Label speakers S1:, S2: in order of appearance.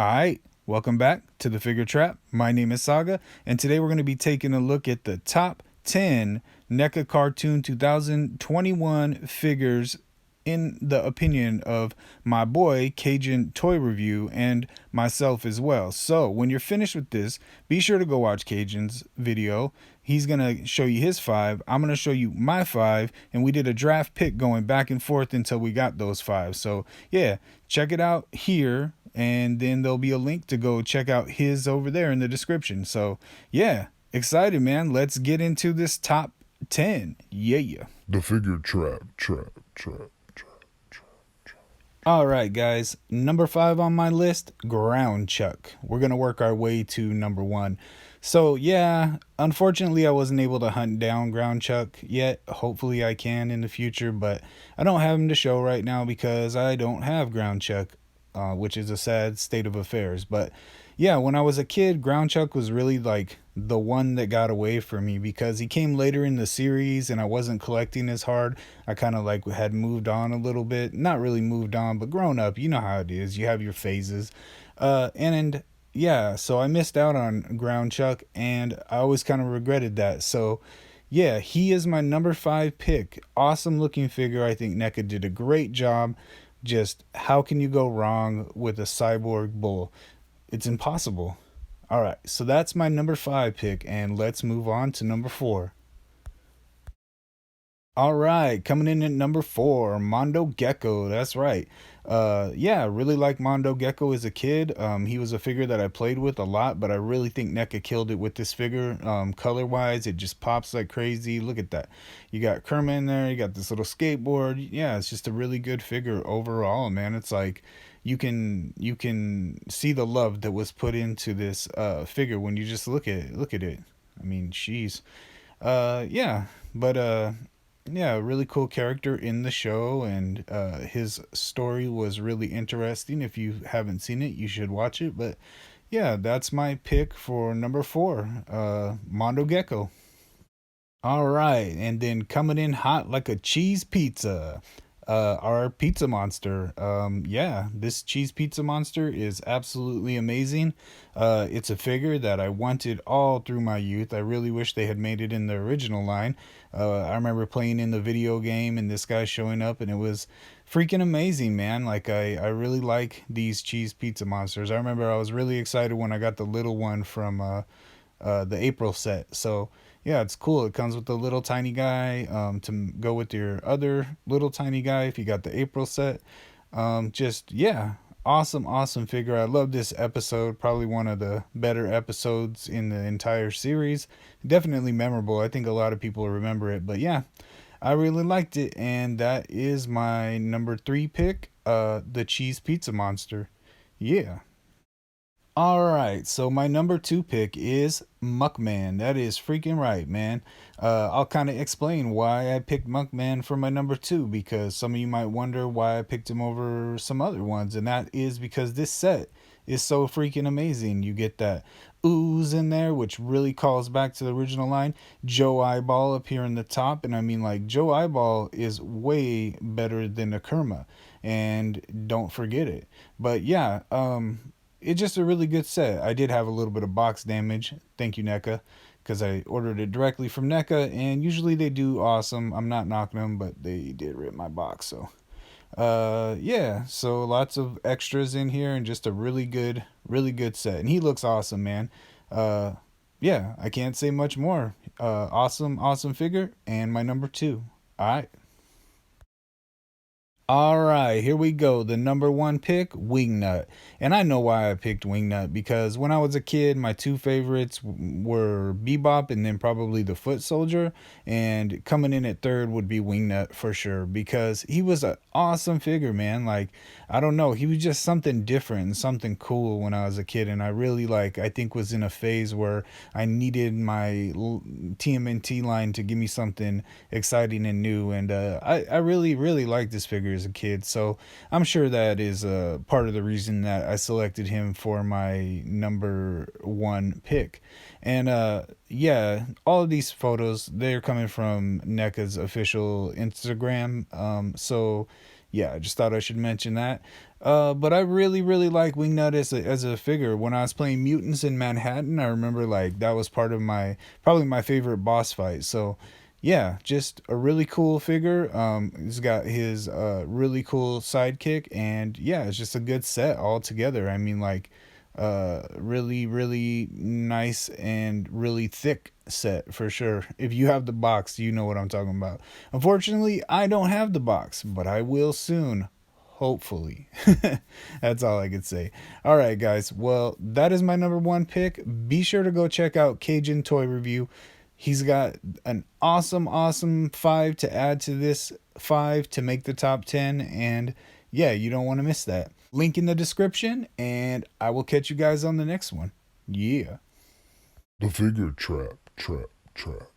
S1: Alright, welcome back to the Figure Trap. My name is Saga, and today we're going to be taking a look at the top 10 NECA Cartoon 2021 figures in the opinion of my boy Cajun Toy Review and myself as well. So when you're finished with this, be sure to go watch Cajun's video. He's going to show you his 5. I'm going to show you my 5, and we did a draft pick going back and forth until we got those 5. So yeah, check it out here, and then there'll be a link to go check out his over there in the description. So yeah, excited, man. Let's get into this top 10. Yeah.
S2: The Figure Trap.
S1: All right, guys. Number 5 on my list, Ground Chuck. We're going to work our way to number 1. So, yeah, unfortunately, I wasn't able to hunt down Ground Chuck yet. Hopefully, I can in the future, but I don't have him to show right now because I don't have Ground Chuck, which is a sad state of affairs. But yeah, when I was a kid, Ground Chuck was really like the one that got away from me because he came later in the series and I wasn't collecting as hard. I kind of like had moved on a little bit. Not really moved on, but grown up. You know how it is. You have your phases. And yeah, so I missed out on Ground Chuck and I always kind of regretted that. So yeah, he is my number 5 pick. Awesome looking figure. I think NECA did a great job. Just how can you go wrong with a cyborg bull? It's impossible. All right, so that's my number 5 pick, and let's move on to number 4. All right, coming in at number 4, Mondo Gecko. That's right. Yeah, really like Mondo Gecko as a kid. He was a figure that I played with a lot, but I really think NECA killed it with this figure. Color-wise, it just pops like crazy. Look at that. You got Kermit in there. You got this little skateboard. Yeah, it's just a really good figure overall, man. It's like you can see the love that was put into this figure when you just look at it. Look at it. I mean, she's yeah, but yeah, really cool character in the show, and his story was really interesting. If you haven't seen it, you should watch it. But yeah, that's my pick for number 4, Mondo Gecko. All right, and then coming in hot like a cheese pizza, our pizza monster. Yeah, this cheese pizza monster is absolutely amazing. It's a figure that I wanted all through my youth. I really wish they had made it in the original line. I remember playing in the video game and this guy showing up, and it was freaking amazing, man. Like I really like these cheese pizza monsters. I remember I was really excited when I got the little one from the April set. So yeah, it's cool. It comes with the little tiny guy to go with your other little tiny guy if you got the April set. Just yeah, awesome figure. I love this episode. Probably one of the better episodes in the entire series. Definitely memorable. I think a lot of people remember it. But yeah, I really liked it, and that is my number 3 pick. The cheese pizza monster. Yeah. All right, so my number 2 pick is Monkman. That is freaking right, man. I'll kind of explain why I picked Monkman for my number 2, because some of you might wonder why I picked him over some other ones, and that is because this set is so freaking amazing. You get that ooze in there, which really calls back to the original line. Joe Eyeball up here in the top, and I mean, like, Joe Eyeball is way better than Akerma, and don't forget it. But yeah, it's just a really good set. I did have a little bit of box damage. Thank you, NECA, because I ordered it directly from NECA, and usually they do awesome. I'm not knocking them, but they did rip my box. So, yeah. So lots of extras in here, and just a really good set. And he looks awesome, man. Uh, yeah. I can't say much more. Awesome figure, and my number 2. All right. All right, here we go. The number 1 pick, Wingnut. And I know why I picked Wingnut, because when I was a kid, my 2 favorites were Bebop and then probably the Foot Soldier. And coming in at 3rd would be Wingnut for sure, because he was an awesome figure, man. Like, I don't know, he was just something different and something cool when I was a kid. And I really, like, I think was in a phase where I needed my TMNT line to give me something exciting and new. And I really liked this figure as a kid, so I'm sure that is part of the reason that I selected him for my number 1 pick. And yeah, all of these photos, they're coming from NECA's official Instagram. So yeah, I just thought I should mention that. But I really, really like Wingnut as a figure. When I was playing Mutants in Manhattan, I remember like that was part of my probably my favorite boss fight. So yeah, just a really cool figure. He's got his really cool sidekick, and yeah, it's just a good set all together. I mean, like, really, really nice and really thick set for sure. If you have the box, you know what I'm talking about. Unfortunately, I don't have the box, but I will soon. Hopefully. That's all I could say. All right, guys. Well, that is my number one pick. Be sure to go check out Cajun Toy Review. He's got an awesome, awesome five to add to this five to make the top 10. And yeah, you don't want to miss that. Link in the description, and I will catch you guys on the next one. Yeah.
S2: The figure trap, trap, trap.